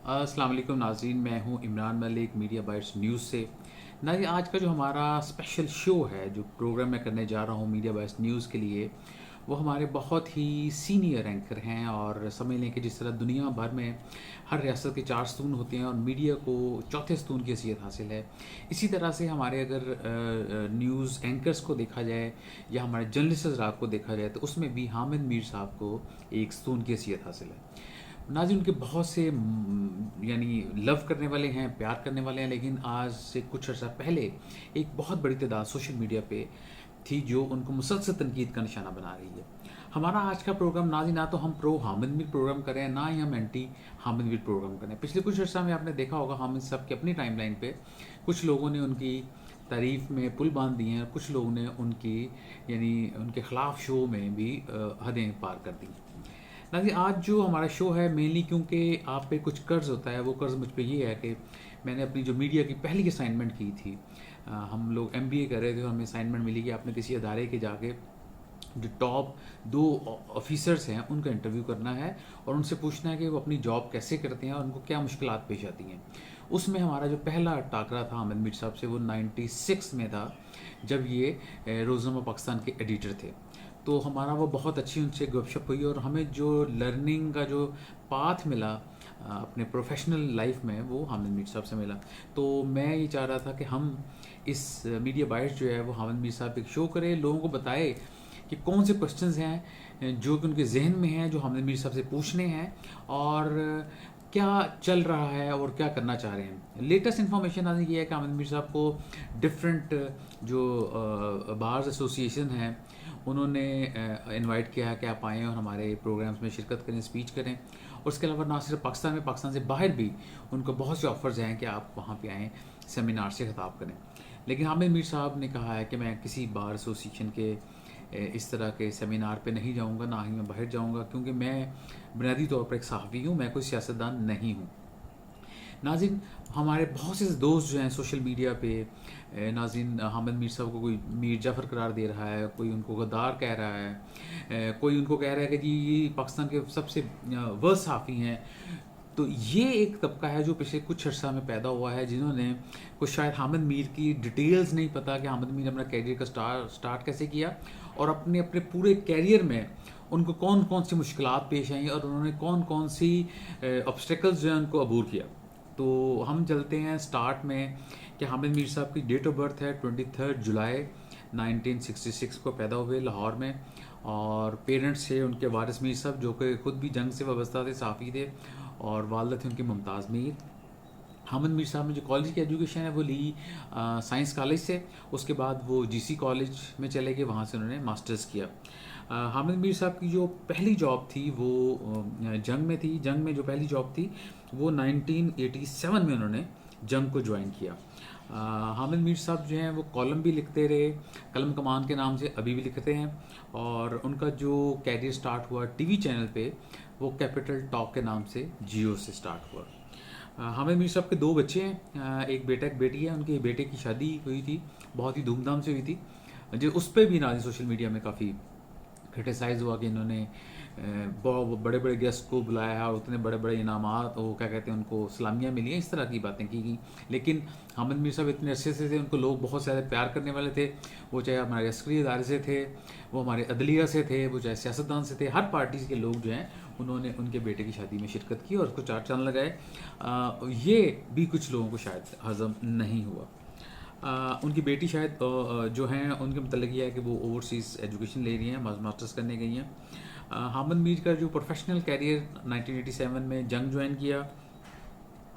السلام علیکم ناظرین، میں ہوں عمران ملک میڈیا بائٹس نیوز سے۔ ناظرین، آج کا جو ہمارا اسپیشل شو ہے، جو پروگرام میں کرنے جا رہا ہوں میڈیا بائٹس نیوز کے لیے، وہ ہمارے بہت ہی سینئر اینکر ہیں، اور سمجھ لیں کہ جس طرح دنیا بھر میں ہر ریاست کے 4 ستون ہوتے ہیں اور میڈیا کو چوتھے ستون کی حیثیت حاصل ہے، اسی طرح سے ہمارے اگر نیوز اینکرز کو دیکھا جائے یا ہمارے جرنلسٹ حضرات کو دیکھا جائے تو اس میں بھی حامد میر صاحب کو ایک ستون کی حیثیت حاصل ہے۔ ناظرین، ان کے بہت سے یعنی لو کرنے والے ہیں، پیار کرنے والے ہیں، لیکن آج سے کچھ عرصہ پہلے ایک بہت بڑی تعداد سوشل میڈیا پہ تھی جو ان کو مسلسل تنقید کا نشانہ بنا رہی ہے۔ ہمارا آج کا پروگرام ناظرین، نہ تو ہم پرو حامد میر پروگرام کریں، نہ ہی ہم اینٹی حامد میر پروگرام کریں۔ پچھلے کچھ عرصہ میں آپ نے دیکھا ہوگا حامد صاحب کی اپنی ٹائم لائن پہ کچھ لوگوں نے ان کی تعریف میں پل باندھ دیے ہیں، اور کچھ لوگوں نے ان کی یعنی ان کے خلاف شو میں بھی حدیں پار کر دی۔ ناظرین، آج جو ہمارا شو ہے مینلی کیونکہ آپ پہ کچھ قرض ہوتا ہے، وہ قرض مجھ پہ یہ ہے کہ میں نے اپنی جو میڈیا کی پہلی اسائنمنٹ کی تھی، ہم لوگ MBA کر رہے تھے اور ہمیں اسائنمنٹ ملی کہ آپ نے کسی ادارے کے جا کے جو ٹاپ 2 آفیسرز ہیں ان کا انٹرویو کرنا ہے اور ان سے پوچھنا ہے کہ وہ اپنی جاب کیسے کرتے ہیں اور ان کو کیا مشکلات پیش آتی ہیں۔ اس میں ہمارا جو پہلا ٹاکرا تھا حامد میر صاحب سے، وہ 96 میں تھا، جب یہ روزنامہ پاکستان کے ایڈیٹر تھے۔ تو ہمارا وہ بہت اچھی ان سے گپ شپ ہوئی، اور ہمیں جو لرننگ کا جو پاتھ ملا اپنے پروفیشنل لائف میں، وہ حامد میر صاحب سے ملا۔ تو میں یہ چاہ رہا تھا کہ ہم اس میڈیا بائٹس جو ہے وہ حامد میر صاحب ایک شو کرے، لوگوں کو بتائے کہ کون سے کوشچنز ہیں جو کہ ان کے ذہن میں ہیں، جو حامد میر صاحب سے پوچھنے ہیں، اور کیا چل رہا ہے اور کیا کرنا چاہ رہے ہیں۔ لیٹسٹ انفارمیشن آج یہ ہے کہ حامد میر صاحب کو ڈفرینٹ جو بارز ایسوسیشن ہیں انہوں نے انوائٹ کیا ہے کہ آپ آئیں اور ہمارے پروگرامز میں شرکت کریں، اسپیچ کریں، اور اس کے علاوہ نہ صرف پاکستان میں، پاکستان سے باہر بھی ان کو بہت سے آفرز ہیں کہ آپ وہاں پہ آئیں، سیمینار سے خطاب کریں۔ لیکن حامد میر صاحب نے کہا ہے کہ میں کسی بار ایسوسیشن کے اس طرح کے سیمینار پہ نہیں جاؤں گا، نہ ہی میں باہر جاؤں گا، کیونکہ میں بنیادی طور پر ایک صحافی ہوں، میں کوئی سیاستدان نہیں ہوں۔ ناظرین، ہمارے بہت سے دوست جو ہیں سوشل میڈیا پہ، ناظرین حامد میر صاحب کو کوئی میر جعفر قرار دے رہا ہے، کوئی ان کو غدار کہہ رہا ہے، کوئی ان کو کہہ رہا ہے کہ جی یہ پاکستان کے سب سے ورسٹ صحافی ہیں۔ تو یہ ایک طبقہ ہے جو پچھلے کچھ عرصہ میں پیدا ہوا ہے، جنہوں نے کچھ شاید حامد میر کی ڈیٹیلز نہیں پتہ کہ حامد میر نے اپنا کیریئر کا سٹارٹ کیسے کیا، اور اپنے پورے کیریئر میں ان کو کون کون سی مشکلات پیش آئیں، اور انہوں نے کون کون سی آبسٹیکلز جو ہیں ان کو عبور کیا۔ تو ہم چلتے ہیں سٹارٹ میں کہ حامد میر صاحب کی ڈیٹ آف برتھ ہے 23 جولائی 1966 کو پیدا ہوئے لاہور میں، اور پیرنٹس تھے ان کے وارث میر صاحب جو کہ خود بھی جنگ سے وابستہ تھے، صحافی تھے، اور والدہ تھے ان کی ممتاز میر۔ حامد میر صاحب نے جو کالج کی ایجوکیشن ہے وہ لی سائنس کالج سے، اس کے بعد وہ GC کالج میں چلے گئے، وہاں سے انہوں نے ماسٹرز کیا۔ حامد میر صاحب کی جو پہلی جاب تھی وہ جنگ میں تھی۔ جنگ میں جو پہلی جاب تھی وہ 1987 میں انہوں نے جنگ کو جوائن کیا۔ حامد میر صاحب جو ہیں وہ کالم بھی لکھتے رہے، قلم کمان کے نام سے ابھی بھی لکھتے ہیں، اور ان کا جو کیریئر سٹارٹ ہوا ٹی وی چینل پہ وہ کیپٹل ٹاک کے نام سے جیو سے سٹارٹ ہوا۔ حامد میر صاحب کے 2 بچے ہیں، ایک بیٹا ایک بیٹی ہے۔ ان کے بیٹے کی شادی ہوئی تھی، بہت ہی دھوم دھام سے ہوئی تھی، جو اس پہ بھی ناظرین سوشل میڈیا میں کافی کرٹیسائز ہوا کہ انہوں نے بہت بڑے بڑے گیسٹ کو بلایا ہے اور اتنے بڑے بڑے انعامات، وہ کیا کہتے ہیں ان کو سلامیاں ملی ہیں، اس طرح کی باتیں کی گئیں۔ لیکن حامد میر صاحب اتنے عرصے سے تھے، ان کو لوگ بہت زیادہ پیار کرنے والے تھے، وہ چاہے ہمارے عسکری ادارے سے تھے، وہ ہمارے عدلیہ سے تھے، وہ چاہے سیاستدان سے تھے، ہر پارٹی کے لوگ جو ہیں انہوں نے ان کے بیٹے کی شادی میں شرکت کی اور اس کو 4 چاند لگائے۔ یہ بھی کچھ لوگوں کو شاید ہضم نہیں ہوا۔ ان کی بیٹی شاید جو ہیں ان کے متعلق یہ ہے کہ وہ اوورسیز ایجوکیشن لے رہی ہیں، ماسٹرز کرنے گئی ہیں۔ حامد میر کا جو پروفیشنل کیریئر 1987 میں جنگ جوائن کیا،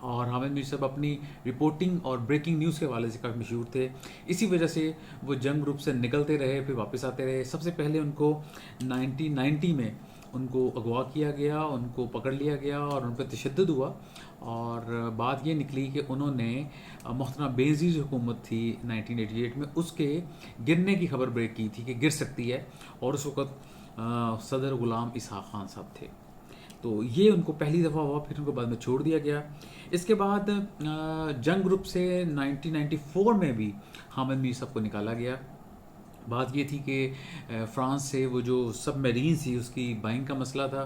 اور حامد میر صاحب اپنی رپورٹنگ اور بریکنگ نیوز کے حوالے سے کافی مشہور تھے، اسی وجہ سے وہ جنگ گروپ سے نکلتے رہے، پھر واپس آتے رہے۔ سب سے پہلے ان کو 1990 میں ان کو اغوا کیا گیا، ان کو پکڑ لیا گیا اور ان پہ تشدد ہوا، اور بات یہ نکلی کہ انہوں نے محترمہ بینظیر جو حکومت تھی 1988 میں، اس کے گرنے کی خبر بریک کی تھی کہ گر سکتی ہے، اور اس وقت صدر غلام اسحاق خان صاحب تھے۔ تو یہ ان کو پہلی دفعہ ہوا، پھر ان کو بعد میں چھوڑ دیا گیا۔ اس کے بعد جنگ گروپ سے 1994 میں بھی حامد میر صاحب کو نکالا گیا۔ بات یہ تھی کہ فرانس سے وہ جو سب میرین تھی اس کی بائنگ کا مسئلہ تھا،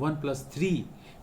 1+3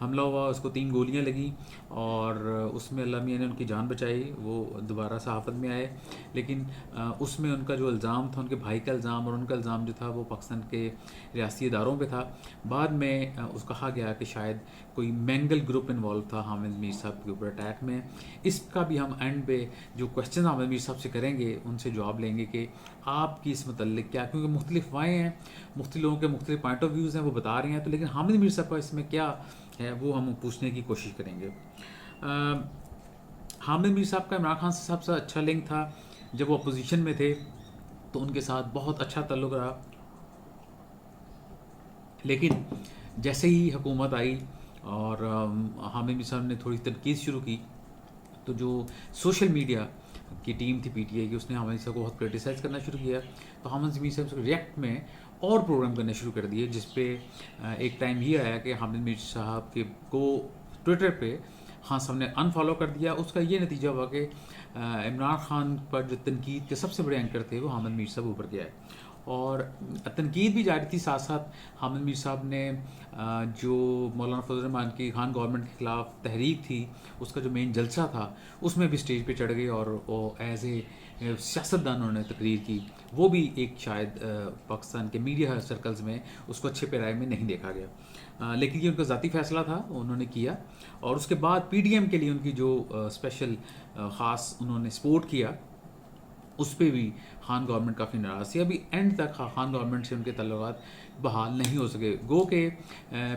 حملہ ہوا، اس کو 3 گولیاں لگیں اور اس میں اللہ میاں نے ان کی جان بچائی، وہ دوبارہ صحافت میں آئے. لیکن اس میں ان کا جو الزام تھا، ان کے بھائی کا الزام اور ان کا الزام جو تھا وہ پاکستان کے ریاستی اداروں پہ تھا. بعد میں اس کہا گیا کہ شاید کوئی مینگل گروپ انوالو تھا حامد میر صاحب کے اوپر اٹیک میں. اس کا بھی ہم اینڈ پہ جو کوشچن حامد میر صاحب سے کریں گے ان سے جواب لیں گے کہ آپ کی اس متعلق کیا، کیونکہ مختلف وائیں ہیں، مختلف لوگوں کے مختلف پوائنٹ آف ویوز ہیں، وہ بتا رہے ہیں. تو لیکن حامد میر صاحب کا اس میں کیا ہے وہ ہم پوچھنے کی کوشش کریں گے. حامد میر صاحب کا عمران خان سے سب سے اچھا لنک تھا جب وہ اپوزیشن میں تھے، تو ان کے ساتھ بہت اچھا تعلق رہا. لیکن جیسے ہی حکومت آئی اور حامد میر صاحب نے تھوڑی تنقید شروع کی، تو جو سوشل میڈیا کی ٹیم تھی پی ٹی آئی کی، اس نے حامد میر صاحب کو بہت کرٹیسائز کرنا شروع کیا. تو حامد میر صاحب سے ریئیکٹ میں اور پروگرام کرنے شروع کر دیے، جس پہ ایک ٹائم یہ آیا کہ حامد میر صاحب کے کو ٹویٹر پہ خان صاحب نے انفالو کر دیا. اس کا یہ نتیجہ ہوا کہ عمران خان پر جو تنقید کے سب سے بڑے اینکر تھے وہ حامد میر صاحب اوپر گیا ہے، اور تنقید بھی جاری تھی. ساتھ ساتھ حامد میر صاحب نے جو مولانا فضل الرحمان کی خان گورنمنٹ کے خلاف تحریک تھی، اس کا جو مین جلسہ تھا اس میں بھی اسٹیج پہ چڑھ گئے اور وہ ایز اے سیاستدانوں نے تقریر کی. وہ بھی ایک شاید پاکستان کے میڈیا سرکلز میں اس کو اچھے پیرائے میں نہیں دیکھا گیا، لیکن یہ ان کا ذاتی فیصلہ تھا، انہوں نے کیا. اور اس کے بعد پی ڈی ایم کے لیے ان کی جو اسپیشل خاص انہوں نے سپورٹ کیا، اس پہ بھی خان گورنمنٹ کافی ناراض تھی. ابھی اینڈ تک خان گورنمنٹ سے ان کے تعلقات بحال نہیں ہو سکے. گو کہ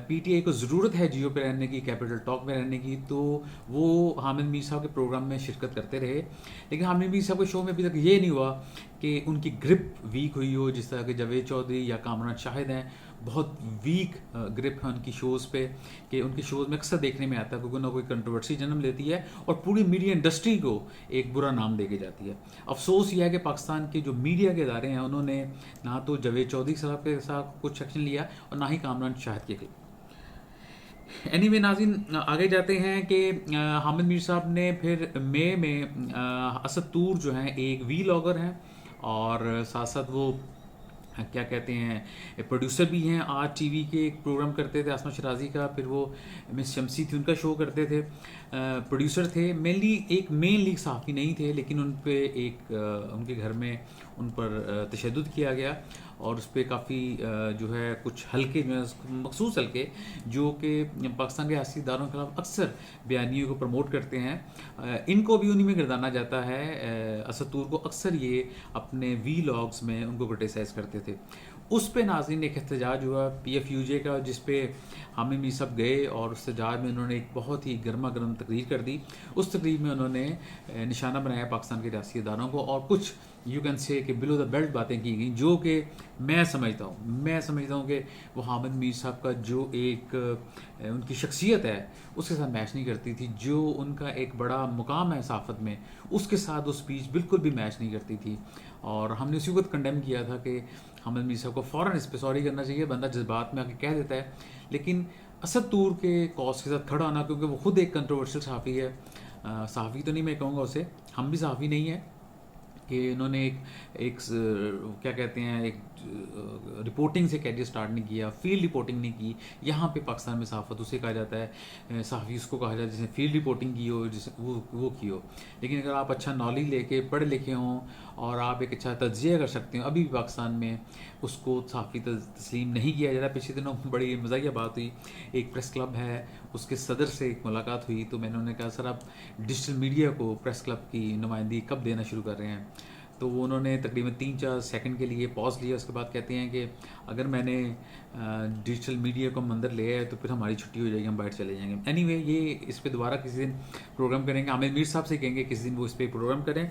پی ٹی آئی کو ضرورت ہے جیو پہ رہنے کی، کیپٹل ٹاک میں رہنے کی، تو وہ حامد میر صاحب کے پروگرام میں شرکت کرتے رہے. لیکن حامد میر صاحب کے شو میں ابھی تک یہ نہیں ہوا کہ ان کی گرپ ویک ہوئی ہو، جس طرح کہ جاوید چودھری یا کامران شاہد ہیں، بہت ویک گرپ ہے ان کی شوز پہ، کہ ان کی شوز میں اکثر دیکھنے میں آتا ہے کوئی نہ کوئی کنٹروورسی جنم لیتی ہے اور پوری میڈیا انڈسٹری کو ایک برا نام دے کے جاتی ہے. افسوس یہ ہے کہ پاکستان کے جو میڈیا کے ادارے ہیں انہوں نے نہ تو جاوید چودھری صاحب کے ساتھ کچھ ایکشن لیا اور نہ ہی کامران شاہد کے خلاف. اینی وے ناظرین، آگے جاتے ہیں کہ حامد میر صاحب نے پھر مئی میں اسد طور جو ہیں ایک وی لاگر ہیں اور ساتھ ساتھ وہ کیا کہتے ہیں پروڈیوسر بھی ہیں. آج ٹی وی کے ایک پروگرام کرتے تھے آسما شرازی کا، پھر وہ مس شمسی تھی ان کا شو کرتے تھے. پروڈیوسر تھے، مینلی ایک مین لیگ صحافی نہیں تھے، لیکن ان پہ ایک ان کے گھر میں ان پر تشدد کیا گیا اور اس پہ کافی جو ہے کچھ حلقے جو ہیں مخصوص حلقے جو کہ پاکستان کے سیاسی اداروں کے خلاف اکثر بیانیوں کو پروموٹ کرتے ہیں، ان کو بھی انہی میں گردانا جاتا ہے. اسد طور کو اکثر یہ اپنے وی لاگز میں ان کو کرٹیسائز کرتے تھے. اس پہ ناظرین ایک احتجاج ہوا پی ایف یو جے کا، جس پہ حامد میر صاحب گئے اور اس احتجاج میں انہوں نے ایک بہت ہی گرما گرم تقریر کر دی. اس تقریر میں انہوں نے نشانہ بنایا پاکستان کے ریاستی اداروں کو اور کچھ یو کین سے کہ بلو دا بیلٹ باتیں کی گئیں، جو کہ میں سمجھتا ہوں کہ وہ حامد میر صاحب کا جو ایک ان کی شخصیت ہے اس کے ساتھ میچ نہیں کرتی تھی. جو ان کا ایک بڑا مقام ہے صحافت میں، اس کے ساتھ وہ اسپیچ بالکل بھی میچ نہیں کرتی تھی. اور ہم نے اسی وقت کنڈیم کیا تھا کہ حامد میر صاحب کو فوراً اس پہ سوری کرنا چاہیے. بندہ جذبات میں آ کے کہہ دیتا ہے، لیکن اسد طور کے کاز کے ساتھ کھڑا ہونا، کیونکہ وہ خود ایک کنٹروورشل صحافی ہے. صحافی تو نہیں میں کہوں گا اسے، ہم بھی صحافی نہیں ہیں، کہ انہوں نے ایک کیا کہتے ہیں ایک رپورٹنگ سے کیریئر سٹارٹ نہیں کیا، فیلڈ رپورٹنگ نہیں کی. یہاں پہ پاکستان میں صحافت اسے کہا جاتا ہے، صحافی اس کو کہا جاتا ہے جس نے فیلڈ رپورٹنگ کی ہو، جس وہ کی ہو. لیکن اگر آپ اچھا نالج لے کے پڑھے لکھے ہوں اور آپ ایک اچھا تجزیہ کر سکتے ہیں، ابھی بھی پاکستان میں اس کو صحافی تسلیم نہیں کیا جا رہا. پچھلے دنوں بڑی مزاحیہ بات ہوئی، ایک پریس کلب ہے اس کے صدر سے ایک ملاقات ہوئی، تو میں نے انہوں نے کہا سر آپ ڈیجیٹل میڈیا کو پریس کلب کی نمائندگی کب دینا شروع کر رہے ہیں؟ تو وہ انہوں نے تقریباً 3-4 سیکنڈ کے لیے پاز لیا. اس کے بعد کہتے ہیں کہ اگر میں نے ڈیجیٹل میڈیا کو اندر لیا ہے تو پھر ہماری چھٹی ہو جائے گی، ہم باہر چلے جائیں گے. اینی وے یہ اس پہ دوبارہ کسی دن پروگرام کریں گے. عامر میر صاحب سے کہیں گے کسی دن وہ اس پہ پروگرام کریں.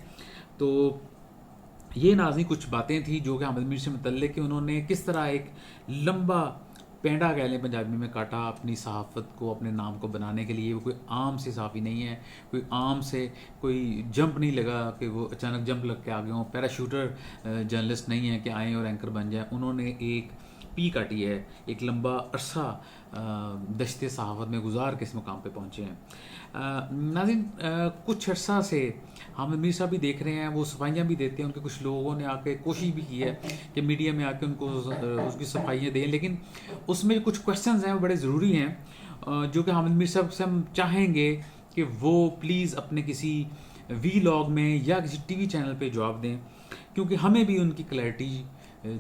تو یہ ناظرین کچھ باتیں تھیں جو کہ حامد میر سے متعلق کہ انہوں نے کس طرح ایک لمبا پینڈا کہہ لیں پنجابی میں کاٹا اپنی صحافت کو، اپنے نام کو بنانے کے لیے. وہ کوئی عام سے صحافی نہیں ہے، کوئی عام سے کوئی جمپ نہیں لگا کہ وہ اچانک جمپ لگ کے آ گئے ہوں. پیراشوٹر جرنلسٹ نہیں ہیں کہ آئیں اور اینکر بن جائیں. انہوں نے ایک پی کاٹی ہے، ایک لمبا عرصہ دشت صحافت میں گزار کے اس مقام پہ پہنچے ہیں. ناظرین کچھ عرصہ سے حامد میر صاحب بھی دیکھ رہے ہیں، وہ صفائیاں بھی دیتے ہیں. ان کے کچھ لوگوں نے آ کے کوشش بھی کی ہے کہ میڈیا میں آ کے ان کو اس کی صفائیاں دیں، لیکن اس میں کچھ کویشچنز ہیں وہ بڑے ضروری ہیں. جو کہ حامد میر صاحب سے ہم چاہیں گے کہ وہ پلیز اپنے کسی وی لاگ میں یا کسی ٹی وی چینل پہ جواب دیں، کیونکہ ہمیں بھی ان کی کلیئرٹی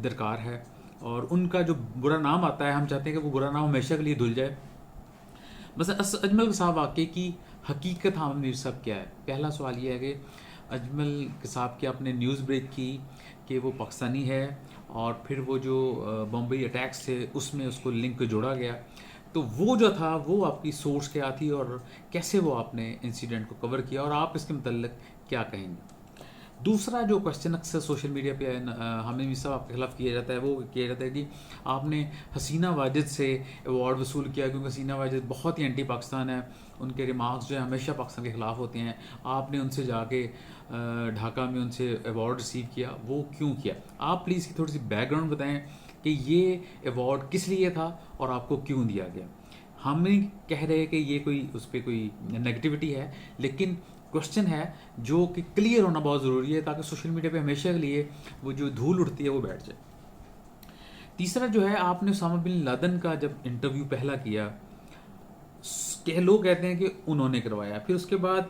درکار ہے، اور ان کا جو برا نام آتا ہے ہم چاہتے ہیں کہ وہ برا نام ہمیشہ کے لیے دھل جائے۔ بس اجمل صاحب واقعے کی حقیقت حامد میر صاحب کیا ہے؟ پہلا سوال یہ ہے کہ اجمل صاحب کی آپ نے نیوز بریک کی کہ وہ پاکستانی ہے، اور پھر وہ جو بمبئی اٹیکس تھے اس میں اس کو لنک جوڑا گیا، تو وہ جو تھا وہ آپ کی سورس کیا تھی، اور کیسے وہ آپ نے انسیڈنٹ کو کور کیا، اور آپ اس کے متعلق کیا کہیں گے؟ دوسرا جو کوشچن اکثر سوشل میڈیا پہ حامد میر صاحب آپ کے خلاف کیا جاتا ہے، وہ کیا جاتا ہے کہ آپ نے حسینہ واجد سے ایوارڈ وصول کیا، کیونکہ حسینہ واجد بہت ہی اینٹی پاکستان ہے، ان کے ریمارکس جو ہیں ہمیشہ پاکستان کے خلاف ہوتے ہیں، آپ نے ان سے جا کے ڈھاکہ میں ان سے ایوارڈ ریسیو کیا، وہ کیوں کیا؟ آپ پلیز کی تھوڑی سی بیک گراؤنڈ بتائیں کہ یہ ایوارڈ کس لیے تھا اور آپ کو کیوں دیا گیا۔ ہم نہیں کہہ رہے کہ یہ کوئی اس پہ کوئی نگیٹیوٹی ہے، لیکن کوشچن ہے جو کہ کلیئر ہونا بہت ضروری ہے، تاکہ سوشل میڈیا پہ ہمیشہ کے لیے وہ جو دھول اٹھتی ہے وہ بیٹھ جائے۔ تیسرا جو ہے، آپ نے اسامہ بن لادن کا جب انٹرویو پہلا کیا، کہ لوگ کہتے ہیں کہ انہوں نے کروایا، پھر اس کے بعد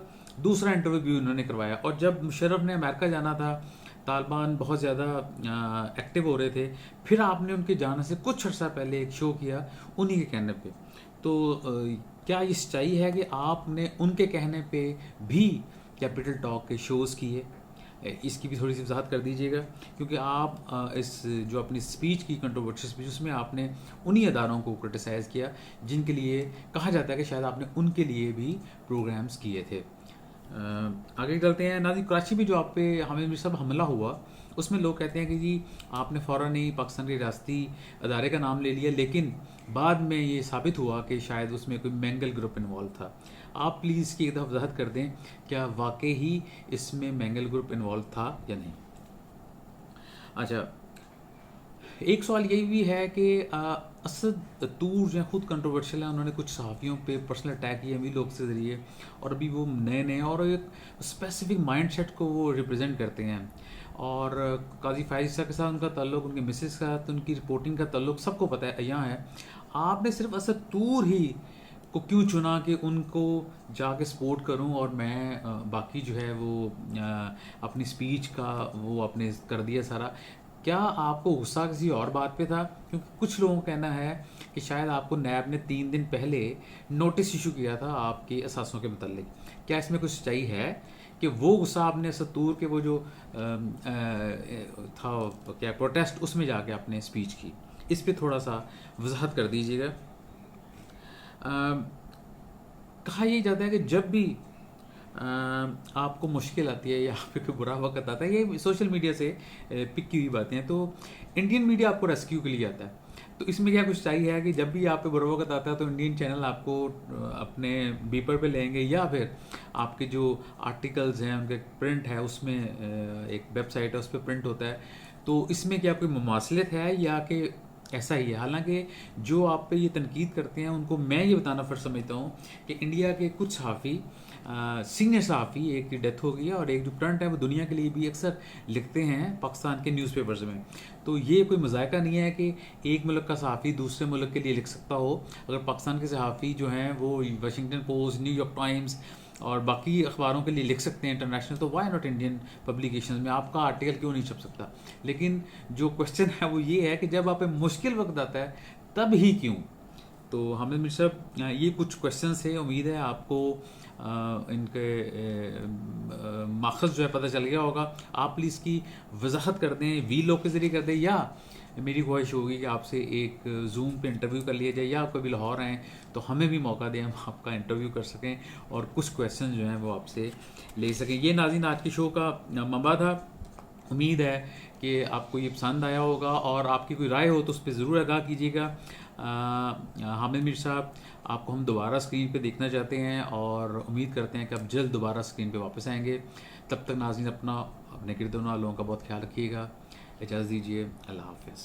دوسرا انٹرویو بھی انہوں نے کروایا، اور جب مشرف نے امریکہ جانا تھا، طالبان بہت زیادہ ایکٹیو ہو رہے تھے، پھر آپ نے ان کے جانے سے کچھ عرصہ پہلے ایک شو کیا انہی کے کہنے پہ۔ تو کیا یہ سچائی ہے کہ آپ نے ان کے کہنے پہ بھی کیپٹل ٹاک کے شوز کیے؟ اس کی بھی تھوڑی سی وضاحت کر دیجیے گا، کیونکہ آپ اس جو اپنی اسپیچ کی کنٹروورشل اسپیچ، اس میں آپ نے انہی اداروں کو کرٹیسائز کیا جن کے لیے کہا جاتا ہے کہ شاید آپ نے ان کے لیے بھی پروگرامز کیے تھے۔ آگے چلتے ہیں ناظرین، کراچی میں جو آپ پہ حامد میر صاحب حملہ ہوا، اس میں لوگ کہتے ہیں کہ جی آپ نے فوراً ہی پاکستان کے ریاستی ادارے کا نام لے لیا، لیکن بعد میں یہ ثابت ہوا کہ شاید اس میں کوئی مینگل گروپ انوالو تھا۔ آپ پلیز کی ایک دفعہ وضاحت کر دیں، کیا واقعی ہی اس میں مینگل گروپ انوالو تھا یا نہیں؟ اچھا، ایک سوال یہ بھی ہے کہ اسد طور جو خود کنٹروورشل ہیں، انہوں نے کچھ صحافیوں پہ پرسنل اٹیک کیے وی لوگ سے ذریعے، اور ابھی وہ نئے اور ایک اسپیسیفک مائنڈ سیٹ کو وہ ریپرزینٹ کرتے ہیں، اور قاضی فائز صاحب کے ساتھ ان کا تعلق، ان کے مسز کے ساتھ ان کی رپورٹنگ کا تعلق سب کو پتہ ہے، عیاں ہے۔ آپ نے صرف اسد طور ہی کو کیوں چنا کہ ان کو جا کے سپورٹ کروں، اور میں باقی جو ہے وہ اپنی سپیچ کا وہ اپنے کر دیا سارا؟ کیا آپ کو غصہ کسی اور بات پہ تھا؟ کیونکہ کچھ لوگوں کا کہنا ہے کہ شاید آپ کو نیب نے 3 دن پہلے نوٹس ایشو کیا تھا آپ کے اثاثوں کے متعلق۔ کیا اس میں کچھ سچائی ہے کہ وہ غصہ آپ نے اسد طور کے وہ جو تھا کیا پروٹیسٹ، اس میں جا کے آپ نے اسپیچ کی؟ اس پہ تھوڑا سا وضاحت کر دیجیے گا۔ کہا یہ جاتا ہے کہ جب بھی آپ کو مشکل آتی ہے یا آپ پہ کوئی برا وقت آتا ہے، یہ سوشل میڈیا سے پک کی ہوئی باتیں ہیں، تو انڈین میڈیا آپ کو ریسکیو کے لیے آتا ہے۔ تو اس میں کیا کچھ چاہیے ہے کہ جب بھی آپ پہ برا وقت آتا ہے تو انڈین چینل آپ کو اپنے بیپر پہ لیں گے، یا پھر آپ کے جو آرٹیکلز ہیں ان کے پرنٹ ہے، اس میں ایک ویب سائٹ ہے اس پہ پرنٹ ہوتا ہے، تو اس میں کیا کوئی مماثلت ہے یا کہ ایسا ہی ہے؟ حالانکہ جو آپ پہ یہ تنقید کرتے ہیں ان کو میں یہ بتانا فرض سمجھتا ہوں کہ انڈیا کے کچھ صحافی، سینئر صحافی، ایک کی ڈیتھ ہو گئی ہے اور ایک جو پرنٹ ہے وہ دنیا کے لیے بھی اکثر لکھتے ہیں پاکستان کے نیوز پیپرز میں، تو یہ کوئی مذائقہ نہیں ہے کہ ایک ملک کا صحافی دوسرے ملک کے لیے لکھ سکتا ہو۔ اگر پاکستان کے صحافی جو ہیں وہ Washington post, new York Times اور باقی اخباروں کے لیے لکھ سکتے ہیں انٹرنیشنل، تو وائی ناٹ انڈین پبلیکیشنز میں آپ کا آرٹیکل کیوں نہیں چھپ سکتا؟ لیکن جو کوشچن ہے وہ یہ ہے کہ جب آپ پہ مشکل وقت آتا ہے تب ہی کیوں؟ تو حامد میر صاحب، یہ کچھ کوشچنس ہیں، امید ہے آپ کو ان کے ماخذ جو ہے پتہ چل گیا ہوگا۔ آپ پلیز کی وضاحت کر دیں، وی لوگ کے ذریعے کر دیں، یا میری خواہش ہوگی کہ آپ سے ایک زوم پہ انٹرویو کر لیا جائے، یا آپ کبھی لاہور آئیں تو ہمیں بھی موقع دیں، ہم آپ کا انٹرویو کر سکیں اور کچھ کویسچن جو ہیں وہ آپ سے لے سکیں۔ یہ ناظرین آج کے شو کا منبع تھا۔ امید ہے کہ آپ کو یہ پسند آیا ہوگا، اور آپ کی کوئی رائے ہو تو اس پہ ضرور آگاہ کیجیے گا۔ حامد میر صاحب، آپ کو ہم دوبارہ اسکرین پہ دیکھنا چاہتے ہیں اور امید کرتے ہیں کہ آپ جلد دوبارہ اسکرین پہ واپس آئیں گے۔ تب تک ناظرین اپنے گرد و نواح لوگوں کا بہت خیال رکھیے گا۔ اجازت دیجیے، اللہ حافظ۔